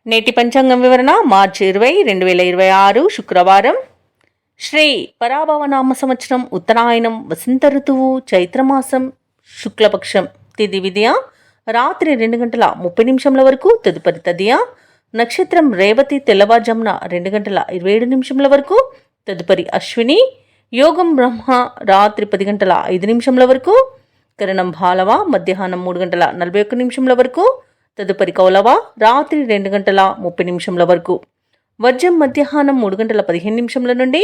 నేటి పంచాంగం వివరణ మార్చి 20, 2026 శుక్రవారం. శ్రీ పరాభవనామ సంవత్సరం, ఉత్తరాయణం, వసంత ఋతువు, చైత్రమాసం, శుక్లపక్షం. తిథి విద్య రాత్రి 2:30 వరకు, తదుపరి తదియ. నక్షత్రం రేవతి తెల్లవారుజామున 2:27 వరకు, తదుపరి అశ్విని. యోగం బ్రహ్మ రాత్రి 10:05 వరకు, కరణం బాలవ మధ్యాహ్నం 3:41 వరకు, తదుపరి కౌలవ రాత్రి 2:30 వరకు. వర్జం మధ్యాహ్నం 3:15 నుండి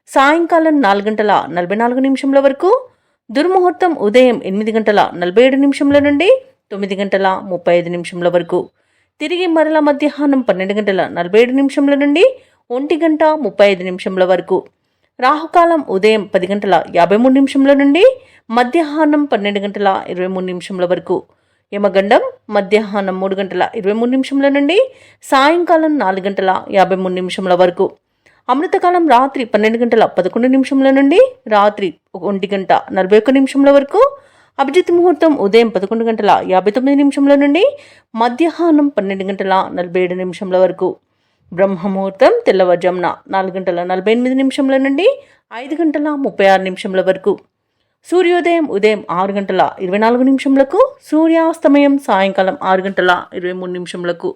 సాయంకాలం 4:44 వరకు. దుర్ముహూర్తం ఉదయం 8:47 నుండి 9:35 వరకు. తిరిగి మరల మధ్యాహ్నం 12:47 నుండి 1:35 వరకు. రాహుకాలం ఉదయం 10:53 నుండి మధ్యాహ్నం 12:23 వరకు. యమగండం మధ్యాహ్నం 3:23 నుండి సాయంకాలం 4:53 వరకు. అమృతకాలం రాత్రి 12:11 నుండి రాత్రి 1:41 వరకు. అభిజిత్ ముహూర్తం ఉదయం 11:59 నుండి మధ్యాహ్నం 12:47 వరకు. బ్రహ్మముహూర్తం తెల్లవారుజామున 4:48 నుండి 5:36 వరకు. సూర్యోదయం ఉదయం 6:24, సూర్యాస్తమయం సాయంకాలం 6:23.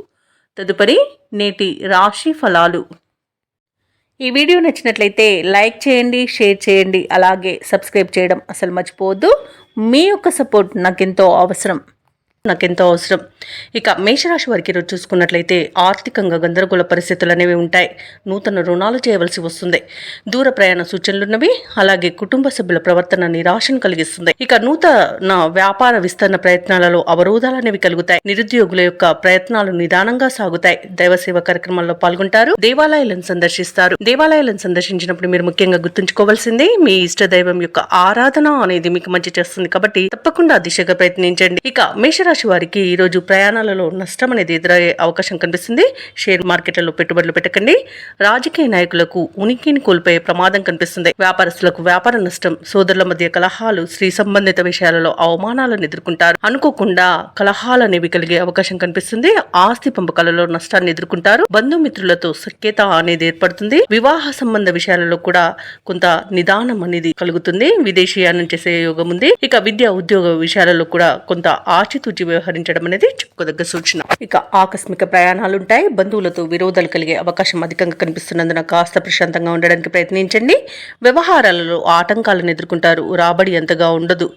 తదుపరి నేటి రాశి ఫలాలు. ఈ వీడియో నచ్చినట్లయితే లైక్ చేయండి, షేర్ చేయండి, అలాగే సబ్స్క్రైబ్ చేయడం అసలు మర్చిపోవద్దు. మీ యొక్క సపోర్ట్ నాకెంతో అవసరం. ఇక మేషరాశి వారికి ఈరోజు చూసుకున్నట్లయితే ఆర్థికంగా గందరగోళ పరిస్థితులు అనేవి ఉంటాయి. నూతన రుణాలు చేయవలసి వస్తుంది. దూర ప్రయాణ సూచనలున్నవి. అలాగే కుటుంబ సభ్యుల ప్రవర్తన నిరాశను కలిగిస్తుంది. ఇక నూతన వ్యాపార విస్తరణ ప్రయత్నాలలో అవరోధాలు అనేవి కలుగుతాయి. నిరుద్యోగుల యొక్క ప్రయత్నాలు నిదానంగా సాగుతాయి. దైవ సేవ కార్యక్రమాల్లో పాల్గొంటారు. దేవాలయాలను సందర్శిస్తారు. దేవాలయాలను సందర్శించినప్పుడు మీరు ముఖ్యంగా గుర్తుంచుకోవాల్సింది మీ ఇష్ట దైవం యొక్క ఆరాధన అనేది మీకు మంచి చేస్తుంది. కాబట్టి తప్పకుండా దిశగా ప్రయత్నించండి. ఇక మేషరాశి వారికి ఈ రోజు ప్రయాణాలలో నష్టం అనేది ఎదురయ్యే అవకాశం కనిపిస్తుంది. షేర్ మార్కెట్లలో పెట్టుబడులు పెట్టకండి. రాజకీయ నాయకులకు ఉనికిని కోల్పోయే ప్రమాదం కనిపిస్తుంది. వ్యాపారస్తులకు వ్యాపార నష్టం, సోదరుల మధ్య కలహాలు, స్త్రీ సంబంధిత విషయాలలో అవమానాలను ఎదుర్కొంటారు. అనుకోకుండా కలహాలు అనేవి కలిగే అవకాశం కనిపిస్తుంది. ఆస్తి పంపకాలలో నష్టాన్ని ఎదుర్కొంటారు. బంధుమిత్రులతో సఖ్యత అనేది ఏర్పడుతుంది. వివాహ సంబంధ విషయాలలో కూడా కొంత నిదానం అనేది కలుగుతుంది. విదేశీయానం చేసే యోగం ఉంది. ఇక విద్య ఉద్యోగ విషయాలలో కూడా కొంత ఆచితూచి వ్యవహరించడం అనేది చెప్పుకోదగ్గ సూచన. ఇక ఆకస్మిక ప్రయాణాలు ఉంటాయి. బంధువులతో విరోధాలు కలిగే అవకాశం అధికంగా కనిపిస్తున్నందున కాస్త ప్రశాంతంగా ఉండడానికి ప్రయత్నించండి. వ్యవహారాలలో ఆటంకాలను ఎదుర్కొంటారు. రాబడి అంతగా ఉండదు.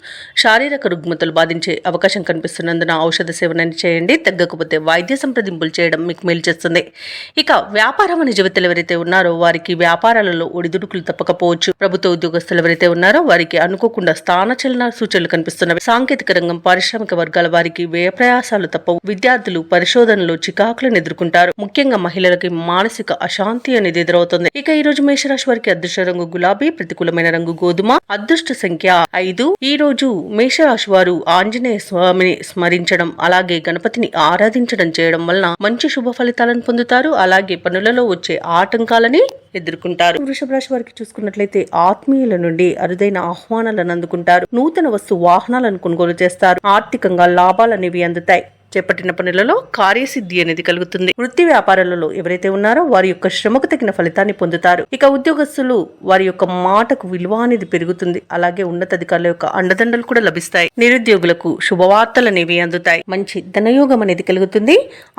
శారీరక రుగ్మతలు బాధించే అవకాశం కనిపిస్తున్నందున ఔషధ సేవనాన్ని చేయండి. తగ్గకపోతే వైద్య సంప్రదింపులు చేయడం మీకు మేలు చేస్తుంది. ఇక వ్యాపారం అనే జీవితాలు ఎవరైతే ఉన్నారో వారికి వ్యాపారాలలో ఒడిదుడుకులు తప్పకపోవచ్చు. ప్రభుత్వ ఉద్యోగస్తులు ఎవరైతే ఉన్నారో వారికి అనుకోకుండా స్థానచలన సూచనలు కనిపిస్తున్నవి. సాంకేతిక రంగం, పారిశ్రామిక వర్గాల వారికి వ్యయ ప్రయాసాలు తప్పవు. విద్యార్థులు పరిశోధనలో చికాకులను ఎదుర్కొంటారు. ముఖ్యంగా మహిళలకి మానసిక అశాంతి అనేది ఎదురవుతుంది. ఇక ఈ రోజు మేషరాశి వారికి అదృష్ట రంగు గులాబీ, ప్రతికూలమైన రంగు గోధుమ, అదృష్ట సంఖ్య 5. ఈ రోజు మేషరాశి వారు ఆంజనేయ స్వామిని స్మరించడం, అలాగే గణపతిని ఆరాధించడం చేయడం వలన మంచి శుభ ఫలితాలను పొందుతారు. అలాగే పనులలో వచ్చే ఆటంకాలని ఎదుర్కొంటారు. వృషభ రాశి వారికి చూసుకున్నట్లయితే ఆత్మీయుల నుండి అరుదైన ఆహ్వానాలను అందుకుంటారు. నూతన వస్తు వాహనాలను కొనుగోలు చేస్తారు. ఆర్థికంగా లాభాలు అనేవి అందుతాయి. చేపట్టిన పనులలో కార్యసిద్ధి అనేది కలుగుతుంది. వృత్తి వ్యాపారాలలో ఎవరైతే ఉన్నారో వారి యొక్క శ్రమకు తగిన ఫలితాన్ని పొందుతారు. ఇక ఉద్యోగస్తులు వారి యొక్క మాటకు విలువ అనేది పెరుగుతుంది. అలాగే ఉన్నతాధికారుల యొక్క అండదండలు కూడా లభిస్తాయి. నిరుద్యోగులకు శుభవార్తలు అనేవి అందుతాయి. మంచి ధనయోగం అనేది కలుగుతుంది.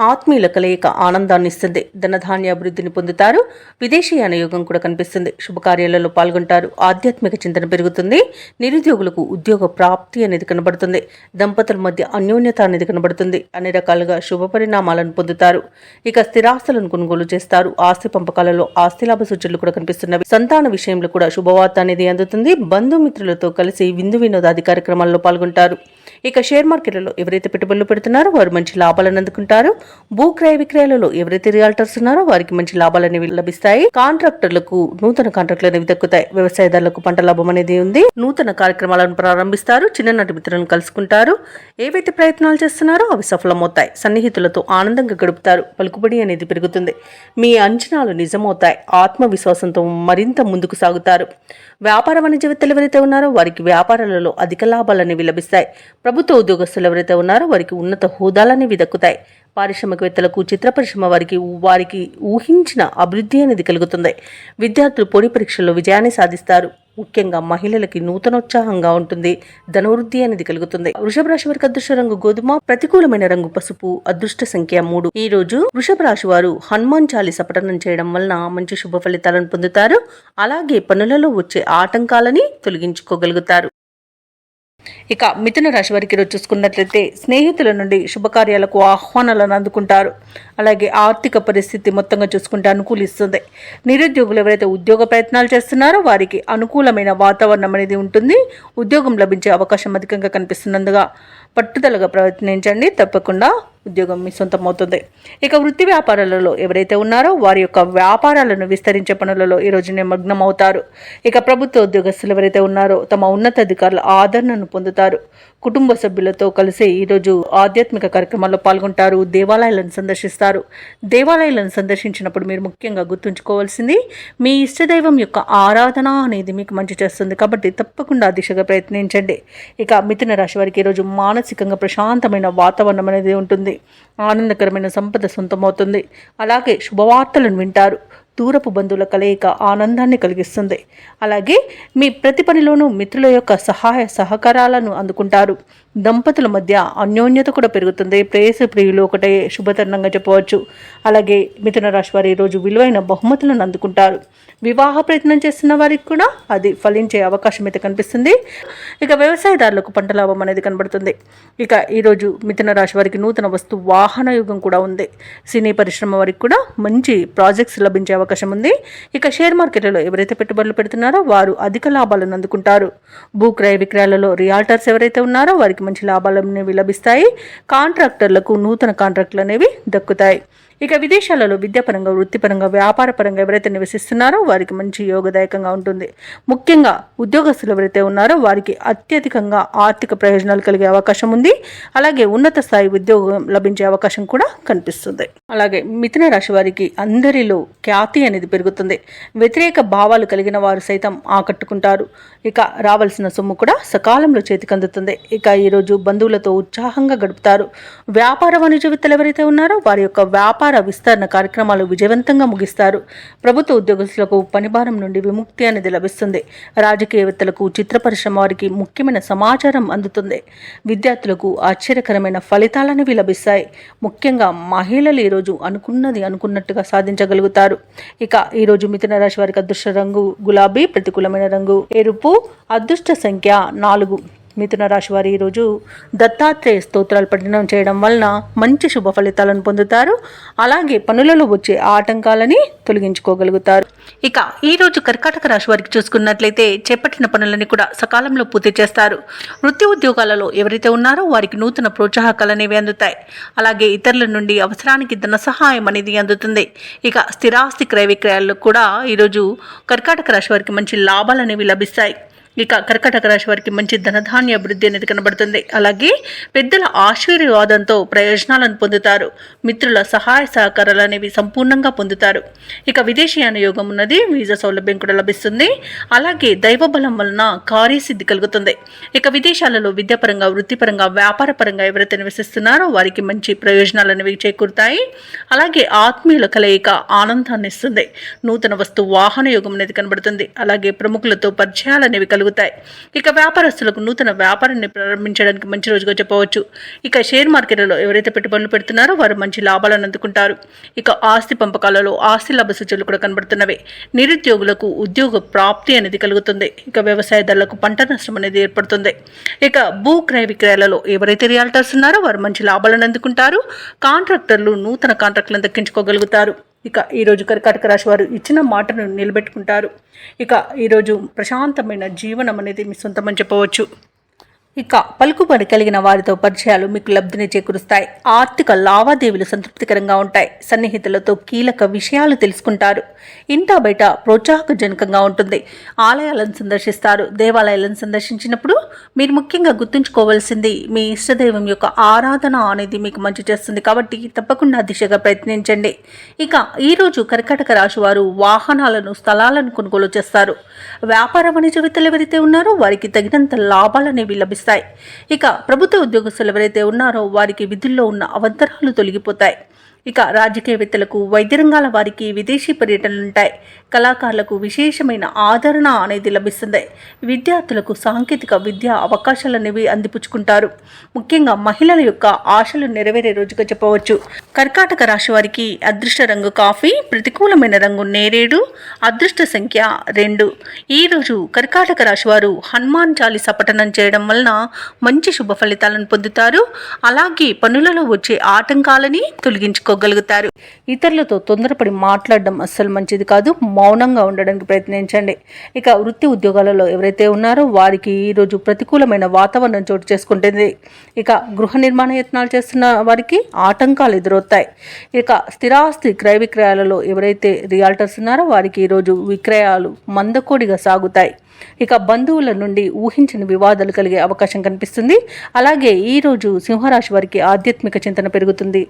ఆత్మీయుల కలయిక ఆనందాన్ని ఇస్తుంది. ధనధాన్య అభివృద్ధిని పొందుతారు. విదేశీయాన యోగం కూడా కనిపిస్తుంది. శుభకార్యాలలో పాల్గొంటారు. ఆధ్యాత్మిక చింతన పెరుగుతుంది. నిరుద్యోగులకు ఉద్యోగ ప్రాప్తి అనేది కనబడుతుంది. దంపతుల మధ్య అన్యోన్యత అనేది కనబడుతుంది. అన్ని రకాలుగా శుభ పరిణామాలను పొందుతారు. ఇక స్థిరాస్తులను కొనుగోలు చేస్తారు. ఆస్తి పంపకాలలో ఆస్తి లాభ సూచనలు కూడా కనిపిస్తున్నవి. సంతాన విషయంలో కూడా శుభవార్త అనేది అందుతుంది. బంధుమిత్రులతో కలిసి విందు వినోదాది కార్యక్రమాల్లో పాల్గొంటారు. ఇక షేర్ మార్కెట్లలో ఎవరైతే పెట్టుబడులు పెడుతున్నారో వారు మంచి లాభాలను అందుకుంటారు. భూక్రయ విక్రయాలలో ఎవరైతే రియాల్టర్స్ ఉన్నారో వారికి మంచి లాభాలు అనేవి లభిస్తాయి. కాంట్రాక్టర్లకు నూతన కాంట్రాక్టులు అనేవి దక్కుతాయి. వ్యవసాయదారులకు పంట లాభం అనేది ఉంది. నూతన కార్యక్రమాలను ప్రారంభిస్తారు. చిన్ననాటి మిత్రులను కలుసుకుంటారు. ఏవైతే ప్రయత్నాలు చేస్తున్నారో అవి సఫలమవుతాయి. సన్నిహితులతో ఆనందంగా గడుపుతారు. పలుకుబడి అనేది పెరుగుతుంది. మీ అంచనాలు నిజమవుతాయి. ఆత్మవిశ్వాసంతో మరింత ముందుకు సాగుతారు. వ్యాపార వాణిజ్య వేత్తలు ఎవరైతే ఉన్నారో వారికి వ్యాపారాలలో అధిక లాభాలు అనేవి లభిస్తాయి. ప్రభుత్వ ఉద్యోగస్తులు ఎవరైతే ఉన్నారో వారికి ఉన్నత హోదాలనేవి దక్కుతాయి. పారిశ్రామికవేత్తలకు, చిత్ర పరిశ్రమ వారికి ఊహించిన అభివృద్ధి అనేది కలుగుతుంది. విద్యార్థులు పోటీ పరీక్షల్లో విజయాన్ని సాధిస్తారు. ముఖ్యంగా మహిళలకి నూతనోత్సాహంగా ఉంటుంది. ధనవృద్ధి అనేది కలుగుతుంది. వృషభ రాశి వారికి అదృష్ట రంగు గోధుమ, ప్రతికూలమైన రంగు పసుపు, అదృష్ట సంఖ్య 3. ఈ రోజు వృషభ రాశి వారు హనుమాన్ చాలీస పఠనం చేయడం వలన మంచి శుభ ఫలితాలను పొందుతారు. అలాగే పనులలో వచ్చే ఆటంకాలని తొలగించుకోగలుగుతారు. ఇక మిథున రాశి వారికి ఈరోజు చూసుకున్నట్లయితే స్నేహితుల నుండి శుభకార్యాలకు ఆహ్వానాలను అందుకుంటారు. అలాగే ఆర్థిక పరిస్థితి మొత్తంగా చూసుకుంటే అనుకూలిస్తుంది. నిరుద్యోగులు ఎవరైతే ఉద్యోగ ప్రయత్నాలు చేస్తున్నారో వారికి అనుకూలమైన వాతావరణం అనేది ఉంటుంది. ఉద్యోగం లభించే అవకాశం అధికంగా కనిపిస్తున్నందుగా పట్టుదలగా ప్రయత్నించండి. తప్పకుండా ఉద్యోగం మీ సొంతమవుతుంది. ఇక వృత్తి వ్యాపారాలలో ఎవరైతే ఉన్నారో వారి యొక్క వ్యాపారాలను విస్తరించే పనులలో ఈరోజు నిమగ్నం అవుతారు. ఇక ప్రభుత్వ ఉద్యోగస్తులు ఎవరైతే ఉన్నారో తమ ఉన్నతాధికారుల ఆదరణను పొందుతారు. కుటుంబ సభ్యులతో కలిసి ఈరోజు ఆధ్యాత్మిక కార్యక్రమాల్లో పాల్గొంటారు. దేవాలయాలను సందర్శిస్తారు. దేవాలయాలను సందర్శించినప్పుడు మీరు ముఖ్యంగా గుర్తుంచుకోవాల్సింది మీ ఇష్టదైవం యొక్క ఆరాధన అనేది మీకు మంచి చేస్తుంది. కాబట్టి తప్పకుండా దిశగా ప్రయత్నించండి. ఇక మిథున రాశి వారికి ఈరోజు మానసికంగా ప్రశాంతమైన వాతావరణం అనేది ఉంటుంది. ఆనందకరమైన సంపద సొంతమవుతుంది. అలాగే శుభవార్తలను వింటారు. దూరపు బంధువుల కలయిక ఆనందాన్ని కలిగిస్తుంది. అలాగే మీ ప్రతి పనిలోనూ మిత్రుల యొక్క సహాయ సహకారాలను అందుకుంటారు. దంపతుల మధ్య అన్యోన్యత కూడా పెరుగుతుంది. ప్రేయసి ప్రియులు ఒకటే శుభతరుణంగా చెప్పవచ్చు. అలాగే మిథున రాశి వారు ఈరోజు విలువైన బహుమతులను అందుకుంటారు. వివాహ ప్రయత్నం చేస్తున్న వారికి కూడా అది ఫలించే అవకాశం అయితే కనిపిస్తుంది. ఇక వ్యవసాయదారులకు పంట లాభం అనేది కనబడుతుంది. ఇక ఈరోజు మిథున రాశి వారికి నూతన వస్తు వాహన యుగం కూడా ఉంది. సినీ పరిశ్రమ వారికి కూడా మంచి ప్రాజెక్ట్స్ లభించే అవకాశం ఉంది. ఇక షేర్ మార్కెట్లలో ఎవరైతే పెట్టుబడులు పెడుతున్నారో వారు అధిక లాభాలను అందుకుంటారు. భూ క్రయ విక్రయాలలో రియాల్టర్స్ ఎవరైతే ఉన్నారో వారికి మంచి లాభాలు అనేవి లభిస్తాయి. కాంట్రాక్టర్లకు నూతన కాంట్రాక్టులు అనేవి దక్కుతాయి. ఇక విదేశాలలో విద్యాపరంగా, వృత్తిపరంగా, వ్యాపారపరంగా ఎవరైతే నివసిస్తున్నారో వారికి మంచి యోగదాయకంగా ఉంటుంది. ముఖ్యంగా ఉద్యోగస్తులు ఎవరైతే ఉన్నారో వారికి అత్యధికంగా ఆర్థిక ప్రయోజనాలు కలిగే అవకాశం ఉంది. అలాగే ఉన్నత స్థాయి ఉద్యోగం లభించే అవకాశం కూడా కనిపిస్తుంది. అలాగే మిథున రాశి వారికి అందరిలో ఖ్యాతి అనేది పెరుగుతుంది. వ్యతిరేక భావాలు కలిగిన వారు సైతం ఆకట్టుకుంటారు. ఇక రావాల్సిన సొమ్ము కూడా సకాలంలో చేతికి అందుతుంది. ఇక ఈరోజు బంధువులతో ఉత్సాహంగా గడుపుతారు. వ్యాపార వాణిజ్యవేత్తలు ఎవరైతే ఉన్నారో వారి యొక్క వ్యాపార విస్తరణ కార్యక్రమాలు విజయవంతంగా ముగిస్తారు. ప్రభుత్వ ఉద్యోగస్తులకు పనిభారం నుండి విముక్తి అనేది లభిస్తుంది. రాజకీయవేత్తలకు, చిత్ర పరిశ్రమ వారికి ముఖ్యమైన సమాచారం అందుతుంది. విద్యార్థులకు ఆశ్చర్యకరమైన ఫలితాలనేవి లభిస్తాయి. ముఖ్యంగా మహిళలు ఈరోజు అనుకున్నది అనుకున్నట్టుగా సాధించగలుగుతారు. ఇక ఈరోజు మిథున రాశి వారికి అదృష్ట రంగు గులాబీ, ప్రతికూలమైన రంగు ఎరుపు, అదృష్ట సంఖ్య 4. మిథున రాశి వారు ఈరోజు దత్తాత్రేయ స్తోత్రాలు పఠనం చేయడం వలన మంచి శుభ ఫలితాలను పొందుతారు. అలాగే పనులలో వచ్చే ఆటంకాలని తొలగించుకోగలుగుతారు. ఇక ఈరోజు కర్కాటక రాశి వారికి చూసుకున్నట్లయితే చేపట్టిన పనులని కూడా సకాలంలో పూర్తి చేస్తారు. వృత్తి ఉద్యోగాలలో ఎవరైతే ఉన్నారో వారికి నూతన ప్రోత్సాహకాలు అనేవి అందుతాయి. అలాగే ఇతరుల నుండి అవసరానికి ధన సహాయం అనేది అందుతుంది. ఇక స్థిరాస్తి క్రయ విక్రయాల్లో కూడా ఈరోజు కర్కాటక రాశి వారికి మంచి లాభాలు అనేవి లభిస్తాయి. ఇక కర్కాటక రాశి వారికి మంచి ధనధాన్య అభివృద్ధి అనేది కనబడుతుంది. అలాగే పెద్దల ఆశీర్వాదంతో ప్రయోజనాలను పొందుతారు. మిత్రుల సహాయ సహకారాలు అనేవి సంపూర్ణంగా పొందుతారు. ఇక విదేశీయాన యోగం ఉన్నది. వీసా సౌలభ్యం కూడా లభిస్తుంది. అలాగే దైవ బలం వలన కార్యసిద్ధి కలుగుతుంది. ఇక విదేశాలలో విద్యాపరంగా, వృత్తిపరంగా, వ్యాపారపరంగా ఎవరైతే నివసిస్తున్నారో వారికి మంచి ప్రయోజనాలు అనేవి చేకూరుతాయి. అలాగే ఆత్మీయుల కలయిక ఆనందాన్ని ఇస్తుంది. నూతన వస్తు వాహన యోగం అనేది కనబడుతుంది. అలాగే ప్రముఖులతో పరిచయాలు అనేవి కలుగుతాయి. ఇక వ్యాపారస్తులకు నూతన వ్యాపారాన్ని ప్రారంభించడానికి మంచి రోజుగా చెప్పవచ్చు. ఇక షేర్ మార్కెట్లలో ఎవరైతే పెట్టుబడులు పెడుతున్నారో వారు మంచి లాభాలను అందుకుంటారు. ఇక ఆస్తి పంపకాలలో ఆస్తి లాభ సూచనలు కూడా కనబడుతున్నవి. నిరుద్యోగులకు ఉద్యోగ ప్రాప్తి అనేది కలుగుతుంది. ఇక వ్యవసాయదారులకు పంట నష్టం అనేది ఏర్పడుతుంది. ఇక భూ క్రయ విక్రయాలలో ఎవరైతే రియాల్టర్స్ ఉన్నారో వారు మంచి లాభాలను అందుకుంటారు. కాంట్రాక్టర్లు నూతన కాంట్రాక్టులను దక్కించుకోగలుగుతారు. ఇక ఈరోజు కర్కాటక రాశి వారు ఇచ్చిన మాటను నిలబెట్టుకుంటారు. ఇక ఈరోజు ప్రశాంతమైన జీవనం అనేది మీ సొంతమని చెప్పవచ్చు. ఇక పలుకుబడి కలిగిన వారితో పరిచయాలు మీకు లబ్ధిని చేకూరుస్తాయి. ఆర్థిక లావాదేవీలు సంతృప్తికరంగా ఉంటాయి. సన్నిహితులతో కీలక విషయాలు తెలుసుకుంటారు. ఇంటా బయట ప్రోత్సాహకజనకంగా ఉంటుంది. ఆలయాలను సందర్శిస్తారు. దేవాలయాలను సందర్శించినప్పుడు మీరు ముఖ్యంగా గుర్తుంచుకోవాల్సింది మీ ఇష్టదైవం యొక్క ఆరాధన అనేది మీకు మంచి చేస్తుంది. కాబట్టి తప్పకుండా దిశగా ప్రయత్నించండి. ఇక ఈరోజు కర్కాటక రాశి వారు వాహనాలను, స్థలాలను కొనుగోలు చేస్తారు. వ్యాపార వాణిజ్యవేత్తలు ఎవరైతే ఉన్నారో వారికి తగినంత లాభాలు అనేవి లభిస్తాయి. లభిస్తాయి. ఇక ప్రభుత్వ ఉద్యోగస్తులు ఎవరైతే ఉన్నారో వారికి విధుల్లో ఉన్న అవంతరాలు తొలగిపోతాయి. ఇక రాజకీయవేత్తలకు, వైద్య రంగాల వారికి విదేశీ పర్యటనలుంటాయి. కళాకారులకు విశేషమైన ఆదరణ అనేది లభిస్తుంది. విద్యార్థులకు సాంకేతిక విద్యా అవకాశాలు అనేవి అందిపుచ్చుకుంటారు. ముఖ్యంగా మహిళల యొక్క ఆశలు నెరవేరే రోజుగా చెప్పవచ్చు. కర్కాటక రాశి వారికి అదృష్ట రంగు కాఫీ, ప్రతికూలమైన రంగు నేరేడు, అదృష్ట సంఖ్య 2. ఈరోజు కర్కాటక రాశి వారు హనుమాన్ చాలీసా పఠనం చేయడం వలన మంచి శుభ ఫలితాలను పొందుతారు. అలాగే పనులలో వచ్చే ఆటంకాలని తొలగించుకోగలుగుతారు. ఇతరులతో తొందరపడి మాట్లాడడం అస్సలు మంచిది కాదు. మౌనంగా ఉండడానికి ప్రయత్నించండి. ఇక వృత్తి ఉద్యోగాలలో ఎవరైతే ఉన్నారో వారికి ఈరోజు ప్రతికూలమైన వాతావరణం చోటు చేసుకుంటుంది. ఇక గృహ నిర్మాణ యత్నాలు చేస్తున్న వారికి ఆటంకాలు ఎదురవుతాయి. ఇక స్థిరాస్తి క్రయ విక్రయాలలో ఎవరైతే రియాల్టర్స్ ఉన్నారో వారికి ఈరోజు విక్రయాలు మందకోడిగా సాగుతాయి. ఇక బంధువుల నుండి ఊహించని వివాదాలు కలిగే అవకాశం కనిపిస్తుంది. అలాగే ఈరోజు సింహరాశి వారికి ఆధ్యాత్మిక చింతన పెరుగుతుంది.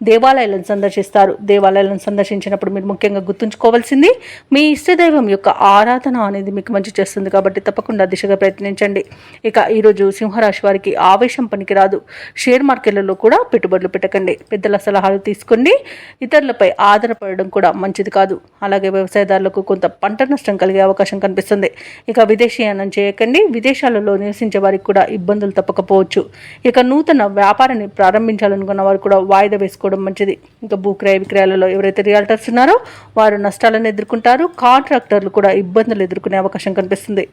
దేవాలయాలను సందర్శిస్తారు. దేవాలయాలను సందర్శించినప్పుడు మీరు ముఖ్యంగా గుర్తుంచుకోవాల్సింది మీ ఇష్టదైవం యొక్క ఆరాధన అనేది మీకు మంచి చేస్తుంది కాబట్టి తప్పకుండా దిశగా ప్రయత్నించండి. ఇక ఈరోజు సింహరాశి వారికి ఆవేశం పనికిరాదు. షేర్ మార్కెట్లలో కూడా పెట్టుబడులు పెట్టకండి. పెద్దల సలహాలు తీసుకోండి. ఇతరులపై ఆధారపడడం కూడా మంచిది కాదు. అలాగే వ్యవసాయదారులకు కొంత పంట నష్టం కలిగే అవకాశం కనిపిస్తుంది. ఇక విదేశీయానం చేయకండి. విదేశాలలో నివసించే వారికి కూడా ఇబ్బందులు తప్పకపోవచ్చు. ఇక నూతన వ్యాపారాన్ని ప్రారంభించాలనుకున్న వారు కూడా వాయిదా వేసుకోవడం మంచిది. ఇక భూక్రయ విక్రయాలలో ఎవరైతే రియాల్టర్స్ ఉన్నారో వారు నష్టాలను ఎదుర్కొంటారు. కాంట్రాక్టర్లు కూడా ఇబ్బందులు ఎదుర్కొనే అవకాశం కనిపిస్తుంది.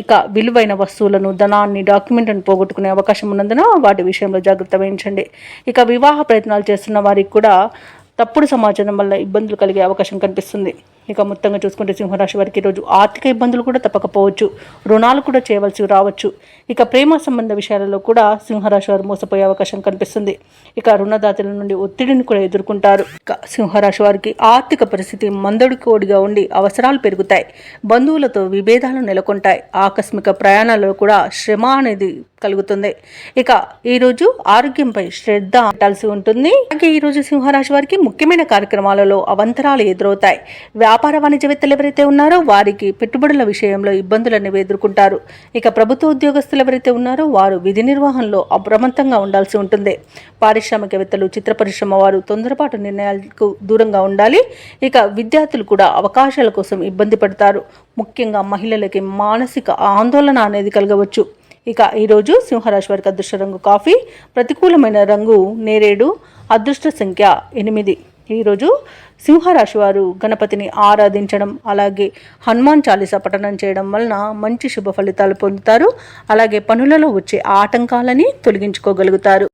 ఇక విలువైన వస్తువులను, ధనాన్ని, డాక్యుమెంట్లను పోగొట్టుకునే అవకాశం ఉన్నందున వాటి విషయంలో జాగ్రత్త వహించండి. ఇక వివాహ ప్రయత్నాలు చేస్తున్న వారికి కూడా తప్పుడు సమాచారం వల్ల ఇబ్బందులు కలిగే అవకాశం కనిపిస్తుంది. ఇక మొత్తంగా చూసుకుంటే సింహరాశి వారికి ఈరోజు ఆర్థిక ఇబ్బందులు కూడా తప్పకపోవచ్చు. రుణాలు కూడా చేయవలసి రావచ్చు. ఇక ప్రేమ సంబంధ విషయాలలో కూడా సింహరాశి వారు మోసపోయే అవకాశం కనిపిస్తుంది. ఇక రుణదాతల నుండి ఒత్తిడిని కూడా ఎదుర్కొంటారు. ఇక సింహరాశి వారికి ఆర్థిక పరిస్థితి మందడికోడిగా ఉండి అవసరాలు పెరుగుతాయి. బంధువులతో విభేదాలు నెలకొంటాయి. ఆకస్మిక ప్రయాణాలలో కూడా శ్రమ అనేది కలుగుతుంది. ఇక ఈరోజు ఆరోగ్యంపై శ్రద్ధ పెట్టాల్సి ఉంటుంది. అలాగే ఈరోజు సింహరాశి వారికి ముఖ్యమైన కార్యక్రమాలలో అవంతరాలు ఎదురవుతాయి. వ్యాపార వాణిజ్యవేత్తలు ఎవరైతే ఉన్నారో వారికి పెట్టుబడుల విషయంలో ఇబ్బందులు అనేవి ఎదుర్కొంటారు. ఇక ప్రభుత్వ ఉద్యోగస్తులు ఎవరైతే ఉన్నారో వారు విధి నిర్వహణలో అప్రమత్తంగా ఉండాల్సి ఉంటుంది. పారిశ్రామికవేత్తలు, చిత్ర పరిశ్రమ వారు తొందరపాటు నిర్ణయాలకు దూరంగా ఉండాలి. ఇక విద్యార్థులు కూడా అవకాశాల కోసం ఇబ్బంది పడతారు. ముఖ్యంగా మహిళలకి మానసిక ఆందోళన అనేది కలగవచ్చు. ఇక ఈరోజు సింహరాశి వారికి అదృష్ట రంగు కాఫీ, ప్రతికూలమైన రంగు నేరేడు, అదృష్ట సంఖ్య 8. ఈరోజు సింహరాశి వారు గణపతిని ఆరాధించడం, అలాగే హనుమాన్ చాలీసా పఠనం చేయడం వలన మంచి శుభ ఫలితాలు పొందుతారు. అలాగే పనులలో వచ్చే ఆటంకాలని తొలగించుకోగలుగుతారు.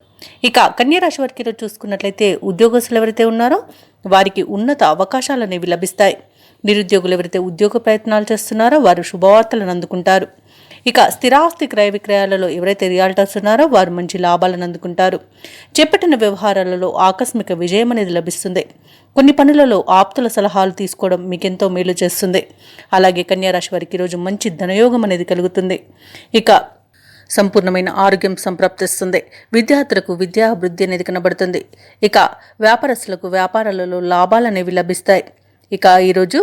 ఇక కన్యరాశి వారికి ఈరోజు చూసుకున్నట్లయితే ఉద్యోగస్తులు ఎవరైతే ఉన్నారో వారికి ఉన్నత అవకాశాలు అనేవి లభిస్తాయి. నిరుద్యోగులు ఎవరైతే ఉద్యోగ ప్రయత్నాలు చేస్తున్నారో వారు శుభవార్తలను అందుకుంటారు. ఇక స్థిరాస్తి క్రయ విక్రయాలలో ఎవరైతే రియాల్టర్స్ ఉన్నారో వారు మంచి లాభాలను అందుకుంటారు. చేపట్టిన వ్యవహారాలలో ఆకస్మిక విజయం అనేది లభిస్తుంది. కొన్ని పనులలో ఆప్తుల సలహాలు తీసుకోవడం మీకెంతో మేలు చేస్తుంది. అలాగే కన్యారాశి వారికి ఈరోజు మంచి ధనయోగం అనేది కలుగుతుంది. ఇక సంపూర్ణమైన ఆరోగ్యం సంప్రాప్తిస్తుంది. విద్యార్థులకు విద్యా అభివృద్ధి అనేది కనబడుతుంది. ఇక వ్యాపారస్తులకు వ్యాపారాలలో లాభాలు అనేవి లభిస్తాయి. ఇక ఈరోజు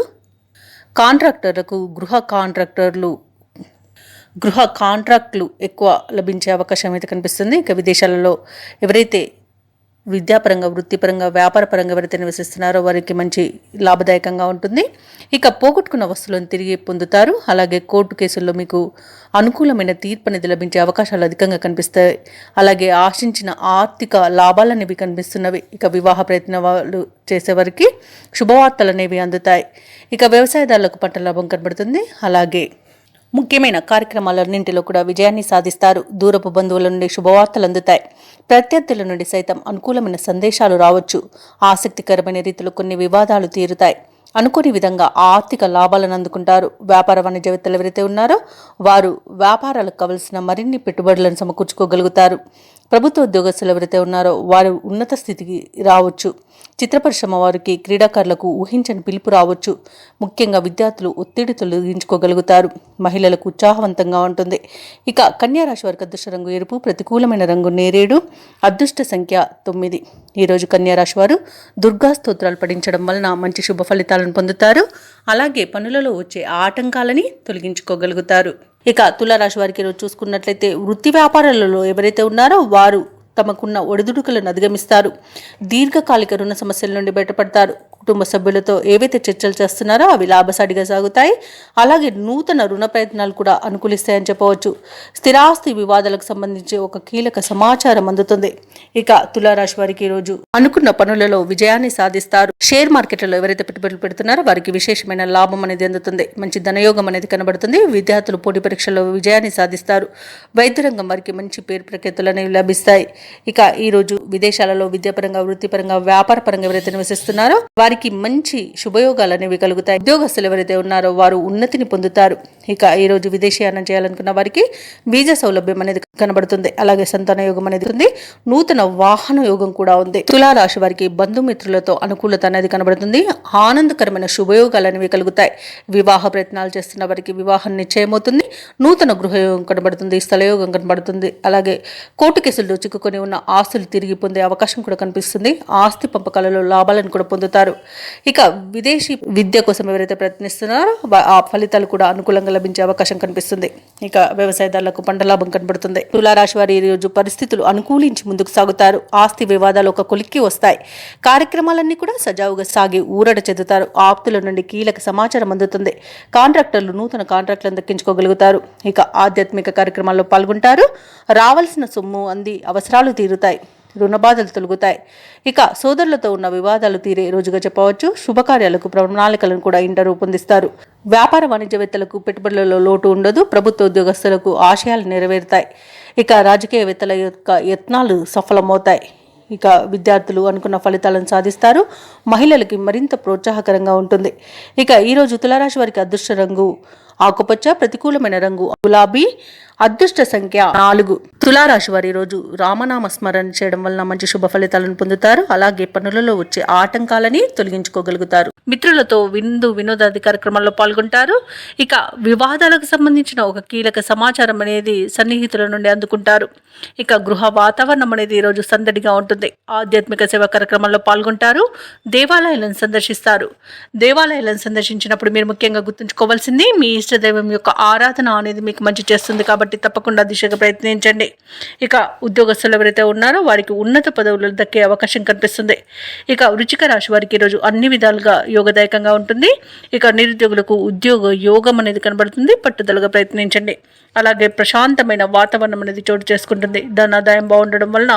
కాంట్రాక్టర్లకు గృహ కాంట్రాక్టులు ఎక్కువ లభించే అవకాశం అయితే కనిపిస్తుంది. ఇక విదేశాలలో ఎవరైతే విద్యాపరంగా, వృత్తిపరంగా, వ్యాపారపరంగా ఎవరైతే నివసిస్తున్నారో వారికి మంచి లాభదాయకంగా ఉంటుంది. ఇక పోగొట్టుకున్న వస్తువులను తిరిగి పొందుతారు. అలాగే కోర్టు కేసుల్లో మీకు అనుకూలమైన తీర్పు అనేది లభించే అవకాశాలు అధికంగా కనిపిస్తాయి. అలాగే ఆశించిన ఆర్థిక లాభాలు అనేవి కనిపిస్తున్నవి. ఇక వివాహ ప్రయత్నాలు చేసేవారికి శుభవార్తలు అనేవి అందుతాయి. ఇక వ్యవసాయదారులకు పంట లాభం కనబడుతుంది. అలాగే ముఖ్యమైన కార్యక్రమాలన్నింటిలో కూడా విజయాన్ని సాధిస్తారు. దూరపు బంధువుల నుండి శుభవార్తలు అందుతాయి. ప్రత్యర్థుల నుండి సైతం అనుకూలమైన సందేశాలు రావచ్చు. ఆసక్తికరమైన రీతిలో కొన్ని వివాదాలు తీరుతాయి. అనుకోని విధంగా ఆర్థిక లాభాలను అందుకుంటారు. వ్యాపార వాణిజ్యవేత్తలు ఎవరైతే ఉన్నారో వారు వ్యాపారాలకు కావలసిన మరిన్ని పెట్టుబడులను సమకూర్చుకోగలుగుతారు. ప్రభుత్వ ఉద్యోగస్తులు ఎవరైతే ఉన్నారో వారు ఉన్నత స్థితికి రావచ్చు. చిత్ర పరిశ్రమ వారికి క్రీడాకారులకు ఊహించని పిలుపు రావచ్చు. ముఖ్యంగా విద్యార్థులు ఒత్తిడి తొలగించుకోగలుగుతారు. మహిళలకు ఉత్సాహవంతంగా ఉంటుంది. ఇక కన్యా రాశి వారికి అదృష్ట రంగు ఎరుపు, ప్రతికూలమైన రంగు నేరేడు, అదృష్ట సంఖ్య 9. ఈరోజు కన్యా రాశి వారు దుర్గా స్తోత్రాలు పఠించడం వలన మంచి శుభ ఫలితాలను పొందుతారు. అలాగే పనులలో వచ్చే ఆటంకాలని తొలగించుకోగలుగుతారు. ఇక తులారాశి వారికి ఈరోజు చూసుకున్నట్లయితే వృత్తి వ్యాపారాలలో ఎవరైతే ఉన్నారో వారు తమకున్న ఒడిదుడుకులను అధిగమిస్తారు. దీర్ఘకాలిక రుణ సమస్యల నుండి బయటపడతారు. కుటుంబ సభ్యులతో ఏవైతే చర్చలు చేస్తున్నారో అవి లాభసాటిగా సాగుతాయి. అలాగే నూతన రుణ ప్రయత్నాలు కూడా అనుకూలిస్తాయని చెప్పవచ్చు. స్థిరాస్తి వివాదాలకు సంబంధించి ఒక కీలక సమాచారం అందుతుంది. ఇక తులారాశి వారికి ఈరోజు అనుకున్న పనులలో విజయాన్ని సాధిస్తారు. షేర్ మార్కెట్లలో ఎవరైతే పెట్టుబడులు పెడుతున్నారో వారికి విశేషమైన లాభం అనేది అందుతుంది. మంచి ధనయోగం అనేది కనబడుతుంది. విద్యార్థులు పోటీ పరీక్షల్లో విజయాన్ని సాధిస్తారు. వైద్య రంగం వారికి మంచి పేరు ప్రఖ్యాతులు అనేవి లభిస్తాయి. ఇక ఈ రోజు విదేశాలలో విద్యాపరంగా, వృత్తిపరంగా, వ్యాపార పరంగా ఎవరైతే నివసిస్తున్నారో వారికి మంచి శుభయోగాలు అనేవి కలుగుతాయి. ఉద్యోగస్తులు ఎవరైతే ఉన్నారో వారు ఉన్నతిని పొందుతారు. ఇక ఈ రోజు విదేశీయానం చేయాలనుకున్న వారికి వీసా సౌలభ్యం అనేది కనబడుతుంది. అలాగే సంతాన యోగం అనేది ఉంది. నూతన వాహన యోగం కూడా ఉంది. తులారాశి వారికి బంధుమిత్రులతో అనుకూలత అనేది కనబడుతుంది. ఆనందకరమైన శుభయోగాలు అనేవి కలుగుతాయి. వివాహ ప్రయత్నాలు చేస్తున్న వారికి వివాహం నిశ్చయమవుతుంది. నూతన గృహయోగం కనబడుతుంది. స్థలయోగం కనబడుతుంది. అలాగే కోర్టు కేసుల్లో చిక్కుకొని ఉన్న ఆస్తులు తిరిగి పొందే అవకాశం కూడా కనిపిస్తుంది. ఆస్తి పంపకాలలో లాభాలను కూడా పొందుతారు. ఇక విదేశీ విద్య కోసం ఎవరైతే ప్రయత్నిస్తున్నారో ఆ ఫలితాలు కూడా అనుకూలంగా లభించే అవకాశం కనిపిస్తుంది. ఇక వ్యవసాయదారులకు పంట లాభం కనబడుతుంది. తులారాశి వారి ఈ రోజు పరిస్థితులు అనుకూలించి ముందుకు సాగుతారు. ఆస్తి వివాదాలు ఒక కొలిక్కి వస్తాయి. కార్యక్రమాలన్నీ కూడా సజావుగా సాగి ఊరట చెందుతారు. ఆప్తుల నుండి కీలక సమాచారం అందుతుంది. కాంట్రాక్టర్లు నూతన కాంట్రాక్టులను దక్కించుకోగలుగుతారు. ఇక ఆధ్యాత్మిక కార్యక్రమాల్లో పాల్గొంటారు. రావాల్సిన సొమ్ము అంది అవసరాలు తీరుతాయి. రుణ బాధలు తొలగుతాయి. ఇక సోదరులతో ఉన్న వివాదాలు తీరే రోజుగా చెప్పవచ్చు. శుభకార్యాలకు ప్రణాళికలను కూడా ఇంట రూపొందిస్తారు. వ్యాపార వాణిజ్యవేత్తలకు పెట్టుబడులలో లోటు ఉండదు. ప్రభుత్వ ఉద్యోగస్తులకు ఆశయాలు నెరవేరుతాయి. ఇక రాజకీయవేత్తల యొక్క యత్నాలు సఫలమవుతాయి. ఇక విద్యార్థులు అనుకున్న ఫలితాలను సాధిస్తారు. మహిళలకి మరింత ప్రోత్సాహకరంగా ఉంటుంది. ఇక ఈరోజు తులారాశి వారికి అదృష్ట రంగు ఆకుపచ్చ, ప్రతికూలమైన రంగు గులాబీ, అదృష్ట సంఖ్య 4. తులారాశి వారి రోజు రామనామ స్మరణ చేయడం వలన మంచి శుభ ఫలితాలను పొందుతారు. అలాగే పనులలో వచ్చే ఆటంకాలని తొలగించుకోగలుగుతారు. మిత్రులతో వినోదాది కార్యక్రమాల్లో పాల్గొంటారు. ఇక వివాదాలకు సంబంధించిన ఒక కీలక సమాచారం అనేది సన్నిహితుల నుండి అందుకుంటారు. ఇక గృహ వాతావరణం అనేది ఈరోజు సందడిగా ఉంటుంది. ఆధ్యాత్మిక సేవా కార్యక్రమాల్లో పాల్గొంటారు. దేవాలయాలను సందర్శిస్తారు. దేవాలయాలను సందర్శించినప్పుడు మీరు ముఖ్యంగా గుర్తుంచుకోవాల్సింది మీ ఇష్టదైవం యొక్క ఆరాధన అనేది మీకు మంచి చేస్తుంది. కాబట్టి తప్పకుండా దిశగా ప్రయత్నించండి. ఇక ఉద్యోగస్తులు ఎవరైతే ఉన్నారో వారికి ఉన్నత పదవులు దక్కే అవకాశం కనిపిస్తుంది. ఇక వృశ్చిక రాశి వారికి ఈరోజు అన్ని విధాలుగా యోగదాయకంగా ఉంటుంది. ఇక నిరుద్యోగులకు ఉద్యోగ యోగం అనేది కనబడుతుంది. పట్టుదలగా ప్రయత్నించండి. అలాగే ప్రశాంతమైన వాతావరణం అనేది చోటు చేసుకుంటుంది. ధనాదాయం బాగుండడం వలన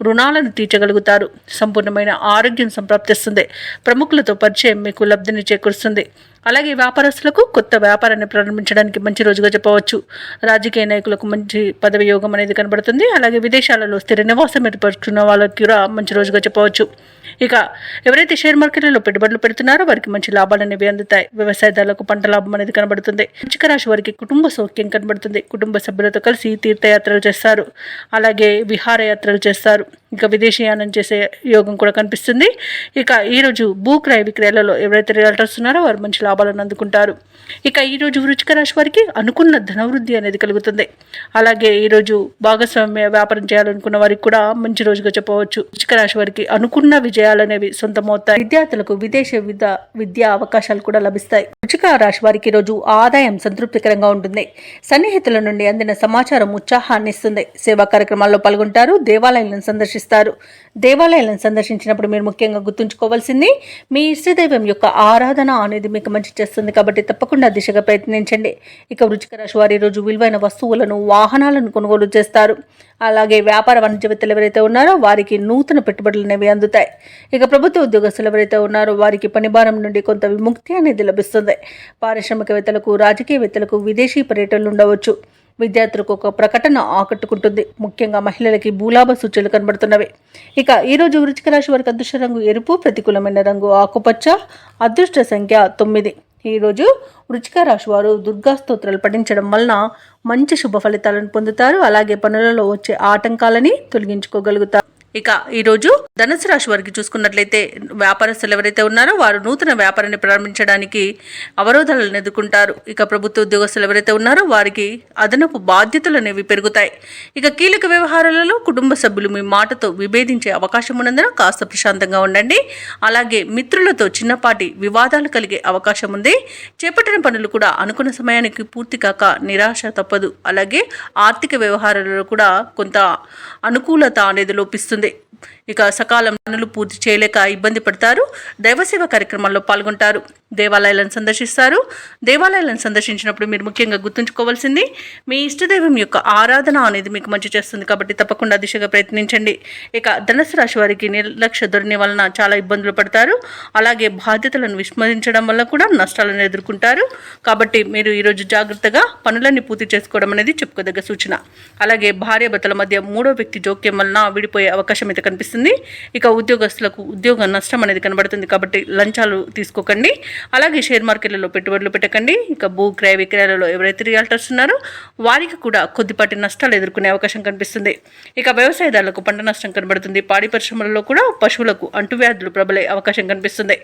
రుణాలను తీర్చగలుగుతారు. సంపూర్ణమైన ఆరోగ్యం సంప్రాప్తిస్తుంది. ప్రముఖులతో పరిచయం మీకు లబ్ధిని చేకూరుస్తుంది. అలాగే వ్యాపారస్తులకు కొత్త వ్యాపారాన్ని ప్రారంభించడానికి మంచి రోజుగా చెప్పవచ్చు. రాజకీయ నాయకులకు మంచి పదవి యోగం అనేది కనబడుతుంది. అలాగే విదేశాలలో స్థిర నివాసం ఏర్పరుచుకున్న వాళ్ళకి కూడా మంచి రోజుగా చెప్పవచ్చు. ఇక ఎవరైతే షేర్ మార్కెట్లలో పెట్టుబడులు పెడుతున్నారో వారికి మంచి లాభాలు అనేవి అందుతాయి. వ్యవసాయదారులకు పంట లాభం అనేది కనబడుతుంది. వృశ్చిక రాశి వారికి కుటుంబ సౌఖ్యం కనబడుతుంది. కుటుంబ సభ్యులతో కలిసి తీర్థయాత్రలు చేస్తారు. అలాగే విహారయాత్రలు చేస్తారు. ఇక విదేశీయానం చేసే యోగం కూడా కనిపిస్తుంది. ఇక ఈరోజు భూక్రయ విక్రయాలలో ఎవరైతే రియల్టర్స్ ఉన్నారో వారు మంచి లాభాలను అందుకుంటారు. ఇక ఈరోజు వృశ్చిక రాశి వారికి అనుకున్న ధనవృద్ధి అనేది కలుగుతుంది. అలాగే ఈరోజు భాగస్వామ్య వ్యాపారం చేయాలనుకున్న వారికి కూడా మంచి రోజుగా చెప్పవచ్చు. వృశ్చిక రాశి వారికి అనుకున్న విజయాలు అనేవి సొంతమవుతాయి. విద్యార్థులకు విదేశ విద్యా అవకాశాలు కూడా లభిస్తాయి. వృశ్చిక రాశి వారికి ఈరోజు ఆదాయం సంతృప్తికరంగా ఉంటుంది. సన్నిహితుల నుండి అందిన సమాచారం ఉత్సాహాన్ని ఇస్తుంది. సేవా కార్యక్రమాల్లో పాల్గొంటారు. దేవాలయాలను సందర్శిస్తారు. దేవాలయాలను సందర్శించినప్పుడు మీరు ముఖ్యంగా గుర్తుంచుకోవాల్సింది మీ ఇష్టదైవం యొక్క ఆరాధన అనేది మీకు మంచి చేస్తుంది. కాబట్టి తప్పకుండా దిశగా ప్రయత్నించండి. ఇక వృశ్చిక రాశి వారి రోజు విలువైన వస్తువులను, వాహనాలను కొనుగోలు చేస్తారు. అలాగే వ్యాపార వాణిజ్యవేత్తలు ఎవరైతే ఉన్నారో వారికి నూతన పెట్టుబడులు అనేవి అందుతాయి. ఇక ప్రభుత్వ ఉద్యోగస్తులు ఎవరైతే ఉన్నారో వారికి పనిభారం నుండి కొంత విముక్తి అనేది లభిస్తుంది. పారిశ్రామికవేత్తలకు, రాజకీయవేత్తలకు విదేశీ పర్యటనలు ఉండవచ్చు. విద్యార్థులకు ఒక ప్రకటన ఆకట్టుకుంటుంది. ముఖ్యంగా మహిళలకి భూలాభ సూచనలు కనబడుతున్నవి. ఇక ఈరోజు వృశ్చిక రాశి వారికి అదృష్ట రంగు ఎరుపు, ప్రతికూలమైన రంగు ఆకుపచ్చ, అదృష్ట సంఖ్య 9. ఈరోజు వృశ్చిక రాశి వారు దుర్గా స్తోత్రాలు పఠించడం వలన మంచి శుభ ఫలితాలను పొందుతారు. అలాగే పనులలో వచ్చే ఆటంకాలని తొలగించుకోగలుగుతారు. ఇక ఈరోజు ధనుసు రాశి వారికి చూసుకున్నట్లయితే వ్యాపారస్తులు ఎవరైతే ఉన్నారో వారు నూతన వ్యాపారాన్ని ప్రారంభించడానికి అవరోధాలను ఎదుర్కొంటారు. ఇక ప్రభుత్వ ఉద్యోగస్తులు ఎవరైతే ఉన్నారో వారికి అదనపు బాధ్యతలు అనేవి పెరుగుతాయి. ఇక కీలక వ్యవహారాలలో కుటుంబ సభ్యులు మీ మాటతో విభేదించే అవకాశం ఉన్నందున కాస్త ప్రశాంతంగా ఉండండి. అలాగే మిత్రులతో చిన్నపాటి వివాదాలు కలిగే అవకాశం ఉంది. చేపట్టిన పనులు కూడా అనుకున్న సమయానికి పూర్తి కాక నిరాశ తప్పదు. అలాగే ఆర్థిక వ్యవహారాలలో కూడా కొంత అనుకూలత అనేది లోపిస్తుంది. ఇక సకాలం పనులు పూర్తి చేయలేక ఇబ్బంది పడతారు. దైవసేవ కార్యక్రమాల్లో పాల్గొంటారు. దేవాలయాలను సందర్శిస్తారు. దేవాలయాలను సందర్శించినప్పుడు మీరు ముఖ్యంగా గుర్తుంచుకోవాల్సింది మీ ఇష్టదైవం యొక్క ఆరాధన అనేది మీకు మంచి చేస్తుంది. కాబట్టి తప్పకుండా దిశగా ప్రయత్నించండి. ఇక ధనుసు రాశి వారికి నిర్లక్ష్య ధోరణి వలన చాలా ఇబ్బందులు పడతారు. అలాగే బాధ్యతలను విస్మరించడం వల్ల కూడా నష్టాలను ఎదుర్కొంటారు. కాబట్టి మీరు ఈరోజు జాగ్రత్తగా పనులన్నీ పూర్తి చేసుకోవడం అనేది చెప్పుకోదగ్గ సూచన. అలాగే భార్యాభర్తల మధ్య మూడో వ్యక్తి జోక్యం వలన విడిపోయే అవకాశం అయితే కనిపిస్తుంది. ఇక ఉద్యోగస్తులకు ఉద్యోగ నష్టం అనేది కనబడుతుంది. కాబట్టి లంచాలు తీసుకోకండి. అలాగే షేర్ మార్కెట్లలో పెట్టుబడులు పెట్టకండి. ఇక భూ క్రయ విక్రయాలలో ఎవరైతే రియాల్టర్స్ ఉన్నారో వారికి కూడా కొద్దిపాటి నష్టాలు ఎదుర్కొనే అవకాశం కనిపిస్తుంది. ఇక వ్యవసాయదారులకు పంట నష్టం కనబడుతుంది. పాడి పరిశ్రమలలో కూడా పశువులకు అంటువ్యాధులు ప్రబలే అవకాశం కనిపిస్తుంది.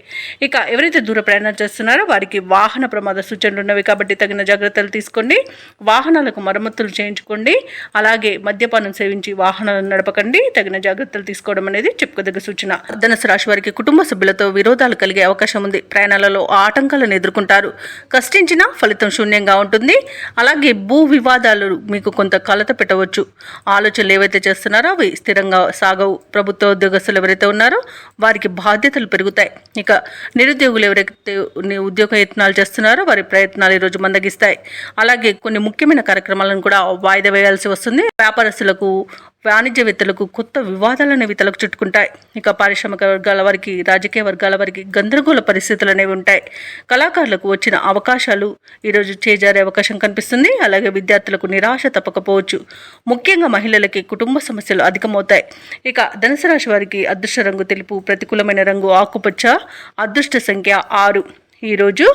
ఇక ఎవరైతే దూర ప్రయాణాలు చేస్తున్నారో వారికి వాహన ప్రమాద సూచనలు ఉన్నవి. కాబట్టి తగిన జాగ్రత్తలు తీసుకోండి. వాహనాలకు మరమ్మతులు చేయించుకోండి. అలాగే మద్యపానం సేవించి వాహనాలను నడపకండి. తగిన జాగ్రత్తలు తీసుకోవడం అనేది చెప్పుకోదగ్గ సూచన. ధనుసు రాశి వారికి కుటుంబ సభ్యులతో విరోధాలు కలిగే అవకాశం ఉంది. ప్రయాణాలలో ఆటంకాలను ఎదుర్కొంటారు. కష్టించిన ఫలితం శూన్యంగా ఉంటుంది. అలాగే భూ వివాదాలు మీకు కొంత కలత పెట్టవచ్చు. ఆలోచనలు ఏవైతే చేస్తున్నారో అవి స్థిరంగా సాగవు. ప్రభుత్వ ఉద్యోగస్తులు ఎవరైతే ఉన్నారో వారికి బాధ్యతలు పెరుగుతాయి. ఇక నిరుద్యోగులు ఎవరైతే ఉద్యోగ యత్నాలు చేస్తున్నారో వారి ప్రయత్నాలు ఈరోజు మందగిస్తాయి. అలాగే కొన్ని ముఖ్యమైన కార్యక్రమాలను కూడా వాయిదా వేయాల్సి వస్తుంది. వ్యాపారస్తులకు వాణిజ్యవేత్తలకు కొత్త వివాదాలు అనేవి తలకు చుట్టుకుంటాయి. ఇక పారిశ్రామిక వర్గాల వారికి రాజకీయ వర్గాల వారికి గందరగోళ పరిస్థితులు అనేవి ఉంటాయి. కళాకారులకు వచ్చిన అవకాశాలు ఈరోజు చేజారే అవకాశం కనిపిస్తుంది. అలాగే విద్యార్థులకు నిరాశ తప్పకపోవచ్చు. ముఖ్యంగా మహిళలకి కుటుంబ సమస్యలు అధికమవుతాయి. ఇక ధనుసు రాశి వారికి అదృష్ట రంగు తెలుపు, ప్రతికూలమైన రంగు ఆకుపచ్చ, అదృష్ట సంఖ్య 6. ఈరోజు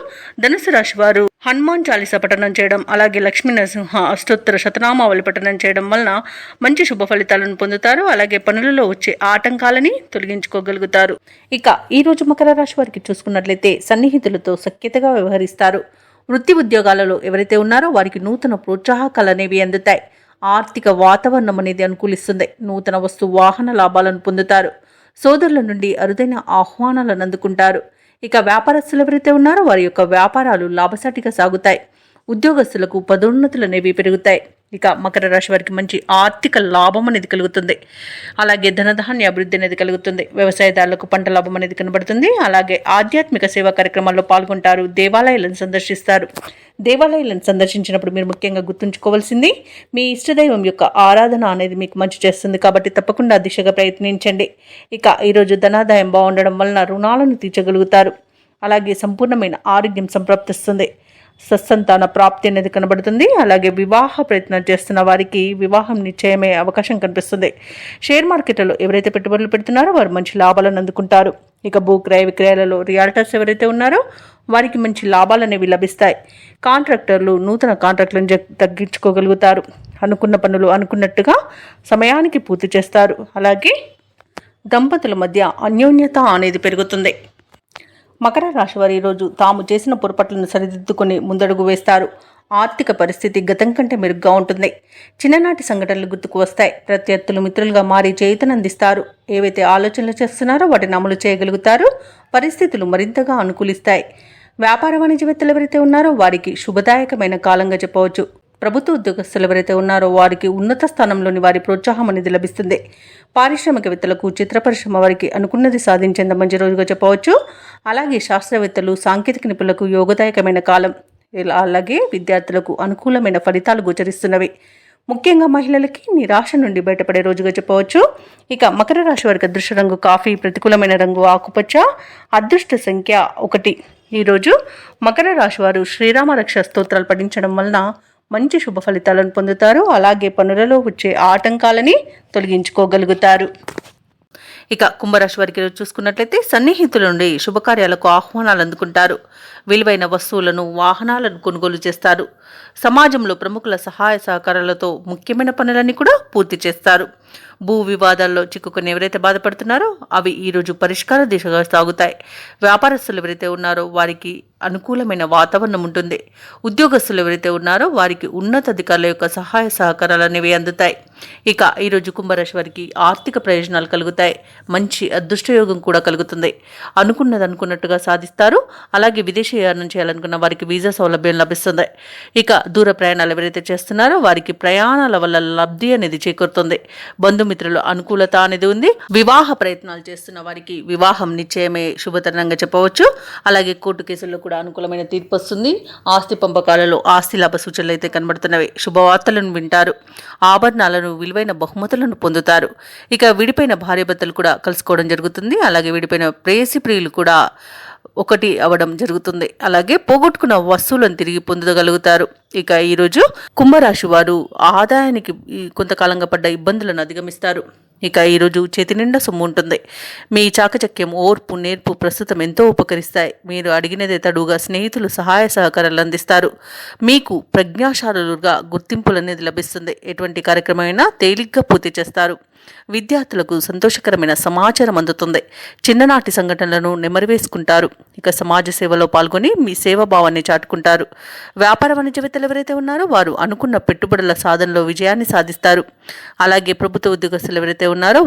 ధనుసు రాశి వారు హనుమాన్ చాలీసా పఠనం చేయడం, అలాగే లక్ష్మీ నరసింహ అష్టోత్తర శతనామావళి పఠనం చేయడం వలన మంచి శుభ ఫలితాలను పొందుతారు. అలాగే పనులలో వచ్చే ఆటంకాలని తొలగించుకోగలుగుతారు. ఇక ఈరోజు మకర రాశి వారికి చూసుకున్నట్లయితే సన్నిహితులతో సఖ్యతగా వ్యవహరిస్తారు. వృత్తి ఉద్యోగాలలో ఎవరైతే ఉన్నారో వారికి నూతన ప్రోత్సాహకాలు అనేవి అందుతాయి. ఆర్థిక వాతావరణం అనేది అనుకూలిస్తుంది. నూతన వస్తు వాహన లాభాలను పొందుతారు. సోదరుల నుండి అరుదైన ఆహ్వానాలను అందుకుంటారు. ఇక వ్యాపారస్తులు ఎవరైతే ఉన్నారో వారి యొక్క వ్యాపారాలు లాభసాటిగా సాగుతాయి. ఉద్యోగస్తులకు పదోన్నతులు అనేవి పెరుగుతాయి. ఇక మకర రాశి వారికి మంచి ఆర్థిక లాభం అనేది కలుగుతుంది. అలాగే ధనధాన్య అభివృద్ధి అనేది కలుగుతుంది. వ్యవసాయదారులకు పంట లాభం అనేది కనబడుతుంది. అలాగే ఆధ్యాత్మిక సేవా కార్యక్రమాల్లో పాల్గొంటారు. దేవాలయాలను సందర్శిస్తారు. దేవాలయాలను సందర్శించినప్పుడు మీరు ముఖ్యంగా గుర్తుంచుకోవాల్సింది మీ ఇష్టదైవం యొక్క ఆరాధన అనేది మీకు మంచి చేస్తుంది. కాబట్టి తప్పకుండా దిశగా ప్రయత్నించండి. ఇక ఈరోజు ధనాదాయం బాగుండడం వలన రుణాలను తీర్చగలుగుతారు. అలాగే సంపూర్ణమైన ఆరోగ్యం సంప్రాప్తిస్తుంది. సత్సంతాన ప్రాప్తి అనేది కనబడుతుంది. అలాగే వివాహ ప్రయత్నం చేస్తున్న వారికి వివాహం నిశ్చయమయ్యే అవకాశం కనిపిస్తుంది. షేర్ మార్కెట్లలో ఎవరైతే పెట్టుబడులు పెడుతున్నారో వారు మంచి లాభాలను అందుకుంటారు. ఇక భూ క్రయ విక్రయాలలో రియాల్టర్స్ ఎవరైతే ఉన్నారో వారికి మంచి లాభాలు అనేవి లభిస్తాయి. కాంట్రాక్టర్లు నూతన కాంట్రాక్టులను తగ్గించుకోగలుగుతారు. అనుకున్న పనులు అనుకున్నట్టుగా సమయానికి పూర్తి చేస్తారు. అలాగే దంపతుల మధ్య అన్యోన్యత అనేది పెరుగుతుంది. మకర రాశి వారు ఈరోజు తాము చేసిన పొరపాట్లను సరిదిద్దుకుని ముందడుగు వేస్తారు. ఆర్థిక పరిస్థితి గతం కంటే మెరుగ్గా ఉంటుంది. చిన్ననాటి సంఘటనలు గుర్తుకు వస్తాయి. ప్రత్యర్థులు మిత్రులుగా మారి చేయుతనందిస్తారు. ఏవైతే ఆలోచనలు చేస్తున్నారో వాటిని అమలు చేయగలుగుతారు. పరిస్థితులు మరింతగా అనుకూలిస్తాయి. వ్యాపార వాణిజ్యవేత్తలు ఎవరైతే ఉన్నారో వారికి శుభదాయకమైన కాలంగా చెప్పవచ్చు. ప్రభుత్వ ఉద్యోగస్తులు ఎవరైతే ఉన్నారో వారికి ఉన్నత స్థానంలోని వారి ప్రోత్సాహం అనేది లభిస్తుంది. పారిశ్రామికవేత్తలకు చిత్ర పరిశ్రమ వారికి అనుకున్నది సాధించేంత మంచి రోజుగా చెప్పవచ్చు. అలాగే శాస్త్రవేత్తలు సాంకేతిక నిపుణులకు యోగదాయకమైన కాలం. అలాగే విద్యార్థులకు అనుకూలమైన ఫలితాలు గోచరిస్తున్నవి. ముఖ్యంగా మహిళలకి నిరాశ నుండి బయటపడే రోజుగా చెప్పవచ్చు. ఇక మకర రాశి వారికి అదృష్ట రంగు కాఫీ, ప్రతికూలమైన రంగు ఆకుపచ్చ, అదృష్ట సంఖ్య 1. ఈరోజు మకర రాశి వారు శ్రీరామ రక్ష స్తోత్రాలు పఠించడం వలన మంచి శుభ ఫలితాలను పొందుతారు. అలాగే పనులలో వచ్చే ఆటంకాలని తొలగించుకోగలుగుతారు. ఇక కుంభరాశి వారికి చూసుకున్నట్లయితే సన్నిహితుల నుండి శుభకార్యాలకు ఆహ్వానాలు అందుకుంటారు. విలువైన వస్తువులను, వాహనాలను కొనుగోలు చేస్తారు. సమాజంలో ప్రముఖుల సహాయ సహకారాలతో ముఖ్యమైన పనులన్నీ కూడా పూర్తి చేస్తారు. భూ వివాదాల్లో చిక్కుకుని ఎవరైతే బాధపడుతున్నారో అవి ఈరోజు పరిష్కార దిశగా సాగుతాయి. వ్యాపారస్తులు ఎవరైతే ఉన్నారో వారికి అనుకూలమైన వాతావరణం ఉంటుంది. ఉద్యోగస్తులు ఎవరైతే ఉన్నారో వారికి ఉన్నతాధికారుల యొక్క సహాయ సహకారాలు అనేవి అందుతాయి. ఇక ఈరోజు కుంభరాశి వారికి ఆర్థిక ప్రయోజనాలు కలుగుతాయి. మంచి అదృష్టయోగం కూడా కలుగుతుంది. అనుకున్నది అనుకున్నట్టుగా సాధిస్తారు. అలాగే విదేశీయానం చేయాలనుకున్న వారికి వీసా సౌలభ్యం లభిస్తుంది. ఇక దూర ప్రయాణాలు ఎవరైతే చేస్తున్నారో వారికి ప్రయాణాల వల్ల లబ్ధి అనేది చేకూరుతుంది. బంధుమిత్రుల అనుకూలత అనేది ఉంది. వివాహ ప్రయత్నాలు చేస్తున్న వారికి వివాహం నిశ్చయమే శుభతరంగా చెప్పవచ్చు. అలాగే కోర్టు కేసుల్లో కూడా అనుకూలమైన తీర్పు వస్తుంది. ఆస్తి పంపకాలలో ఆస్తి లాభ సూచనలు అయితే కనబడుతున్నవి. శుభవార్తలను వింటారు. ఆభరణాలను, విలువైన బహుమతులను పొందుతారు. ఇక విడిపోయిన భార్యాభర్తలు కూడా కలుసుకోవడం జరుగుతుంది. అలాగే విడిపోయిన ప్రేయసి ప్రియులు కూడా ఒకటి అవడం జరుగుతుంది. అలాగే పోగొట్టుకున్న వస్తువులను తిరిగి పొందగలుగుతారు. ఇక ఈరోజు కుంభరాశి వారు ఆదాయానికి కొంతకాలంగా పడ్డ ఇబ్బందులను అధిగమిస్తారు. ఇక ఈరోజు చేతి నిండా సొమ్ము ఉంటుంది. మీ చాకచక్యం, ఓర్పు, నేర్పు ప్రస్తుతం ఎంతో ఉపకరిస్తాయి. మీరు అడిగినదే తడుగా స్నేహితులు సహాయ సహకారాలు అందిస్తారు. మీకు ప్రజ్ఞాశాలుగా గుర్తింపులు అనేది లభిస్తుంది. ఎటువంటి కార్యక్రమమైనా తేలిగ్గా పూర్తి చేస్తారు. విద్యార్థులకు సంతోషకరమైన సమాచారం అందుతుంది. చిన్ననాటి సంఘటనలను నెమరువేసుకుంటారు. ఇక సమాజ సేవలో పాల్గొని మీ సేవాభావాన్ని చాటుకుంటారు. వ్యాపార వాణిజ్యవేత్తలు ఎవరైతే ఉన్నారో వారు అనుకున్న పెట్టుబడుల సాధనలో విజయాన్ని సాధిస్తారు. అలాగే ప్రభుత్వ ఉద్యోగస్తులు ఎవరైతే ఉన్నారో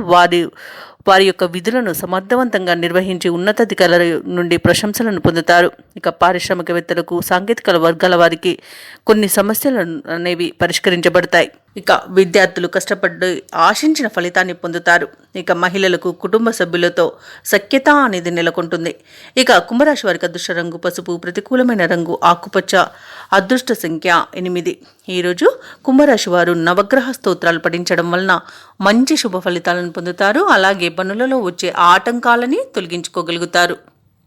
వారి యొక్క విధులను సమర్థవంతంగా నిర్వహించి ఉన్నతాధికారుల నుండి ప్రశంసలను పొందుతారు. ఇక పారిశ్రామికవేత్తలకు, సాంకేతిక వర్గాల వారికి కొన్ని సమస్యలు అనేవి పరిష్కరించబడతాయి. ఇక విద్యార్థులు కష్టపడి ఆశించిన ఫలితాన్ని పొందుతారు. ఇక మహిళలకు కుటుంబ సభ్యులతో సఖ్యత అనేది నెలకొంటుంది. ఇక కుంభరాశి వారికి అదృష్ట రంగు పసుపు, ప్రతికూలమైన రంగు ఆకుపచ్చ, అదృష్ట సంఖ్య 8. ఈరోజు కుంభరాశి వారు నవగ్రహ స్తోత్రాలు పఠించడం వలన మంచి శుభ ఫలితాలను పొందుతారు. అలాగే పనులలో వచ్చే ఆటంకాలని తొలగించుకోగలుగుతారు,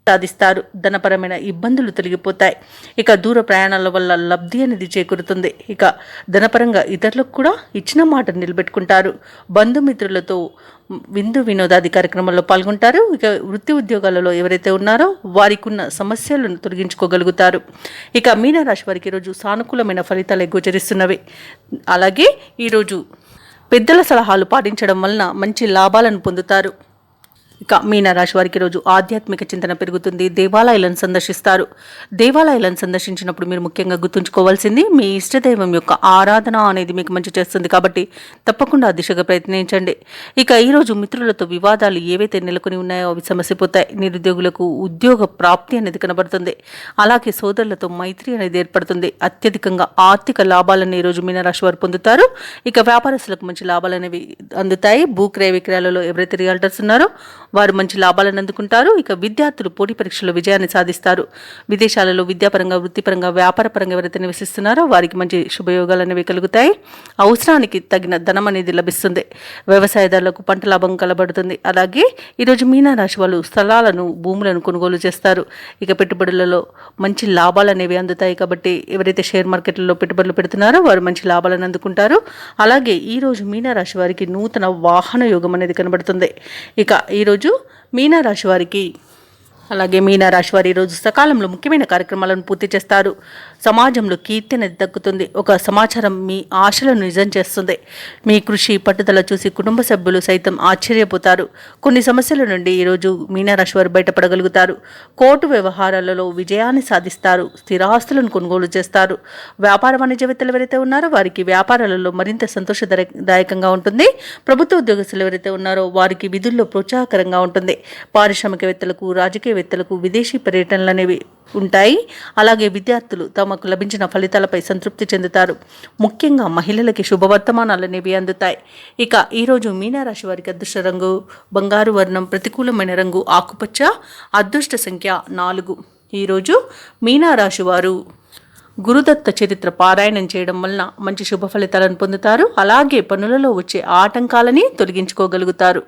సాధిస్తారు. ధనపరమైన ఇబ్బందులు తొలగిపోతాయి. ఇక దూర ప్రయాణాల వల్ల లబ్ధి అనేది చేకూరుతుంది. ఇక ధనపరంగా ఇతరులకు కూడా ఇచ్చిన మాట నిలబెట్టుకుంటారు. బంధుమిత్రులతో విందు వినోదాది కార్యక్రమాల్లో పాల్గొంటారు. ఇక వృత్తి ఉద్యోగాలలో ఎవరైతే ఉన్నారో వారికి ఉన్న సమస్యలను తొలగించుకోగలుగుతారు. ఇక మీనరాశి వారికి ఈరోజు సానుకూలమైన ఫలితాలు గోచరిస్తున్నవి. అలాగే ఈరోజు పెద్దల సలహాలు పాటించడం వలన మంచి లాభాలను పొందుతారు. ఇక మీనరాశి వారికి రోజు ఆధ్యాత్మిక చింతన పెరుగుతుంది. దేవాలయాలను సందర్శిస్తారు. దేవాలయాలను సందర్శించినప్పుడు మీరు ముఖ్యంగా గుర్తుంచుకోవాల్సింది మీ ఇష్టదైవం యొక్క ఆరాధన అనేది మీకు మంచి చేస్తుంది. కాబట్టి తప్పకుండా ఆ దిశగా ప్రయత్నించండి. ఇక ఈరోజు మిత్రులతో వివాదాలు ఏవైతే నెలకొని ఉన్నాయో అవి సమసిపోతాయి. నిరుద్యోగులకు ఉద్యోగ ప్రాప్తి అనేది కనబడుతుంది. అలాగే సోదరులతో మైత్రి అనేది ఏర్పడుతుంది. అత్యధికంగా ఆర్థిక లాభాలను ఈరోజు మీనరాశి వారు పొందుతారు. ఇక వ్యాపారస్తులకు మంచి లాభాలు అనేవి అందుతాయి. భూక్రయ విక్రయాలలో ఎవరైతే రియల్టర్స్ ఉన్నారో వారు మంచి లాభాలను అందుకుంటారు. ఇక విద్యార్థులు పోటీ పరీక్షల్లో విజయాన్ని సాధిస్తారు. విదేశాలలో విద్యాపరంగా, వృత్తిపరంగా, వ్యాపారపరంగా ఎవరైతే నివసిస్తున్నారో వారికి మంచి శుభయోగాలు అనేవి కలుగుతాయి. అవసరానికి తగిన ధనం అనేది లభిస్తుంది. వ్యవసాయదారులకు పంట లాభం కలబడుతుంది. అలాగే ఈరోజు మీనరాశి వాళ్ళు స్థలాలను, భూములను కొనుగోలు చేస్తారు. ఇక పెట్టుబడులలో మంచి లాభాలు అనేవి అందుతాయి. కాబట్టి ఎవరైతే షేర్ మార్కెట్లలో పెట్టుబడులు పెడుతున్నారో వారు మంచి లాభాలను అందుకుంటారు. అలాగే ఈరోజు మీనరాశి వారికి నూతన వాహన యోగం అనేది కనబడుతుంది. ఇక ఈరోజు మీనరాశి వారికి అలాగే మీనరాశి వారు ఈరోజు సకాలంలో ముఖ్యమైన కార్యక్రమాలను పూర్తి చేస్తారు. సమాజంలో కీర్తి అనేది దక్కుతుంది. ఒక సమాచారం మీ ఆశలను నిజం చేస్తుంది. మీ కృషి, పట్టుదల చూసి కుటుంబ సభ్యులు సైతం ఆశ్చర్యపోతారు. కొన్ని సమస్యల నుండి ఈరోజు మీనరాశి వారు బయటపడగలుగుతారు. కోర్టు వ్యవహారాలలో విజయాన్ని సాధిస్తారు. స్థిరాస్తులను కొనుగోలు చేస్తారు. వ్యాపార వాణిజ్యవేత్తలు ఎవరైతే ఉన్నారో వారికి వ్యాపారాలలో మరింత సంతోషదాయకంగా ఉంటుంది. ప్రభుత్వ ఉద్యోగస్తులు ఎవరైతే ఉన్నారో వారికి విధుల్లో ప్రోత్సాహకరంగా ఉంటుంది. పారిశ్రామికవేత్తలకు, రాజకీయవేత్తలకు విదేశీ పర్యటనలు అనేవి ఉంటాయి. అలాగే విద్యార్థులు తమకు లభించిన ఫలితాలపై సంతృప్తి చెందుతారు. ముఖ్యంగా మహిళలకి శుభవర్తమానాలు అనేవి అందుతాయి. ఇక ఈరోజు మీనరాశి వారికి అదృష్ట రంగు బంగారు వర్ణం, ప్రతికూలమైన రంగు ఆకుపచ్చ, అదృష్ట సంఖ్య 4. ఈరోజు మీనరాశి వారు గురుదత్త చరిత్ర పారాయణం చేయడం వలన మంచి శుభ ఫలితాలను పొందుతారు. అలాగే పనులలో వచ్చే ఆటంకాలని తొలగించుకోగలుగుతారు.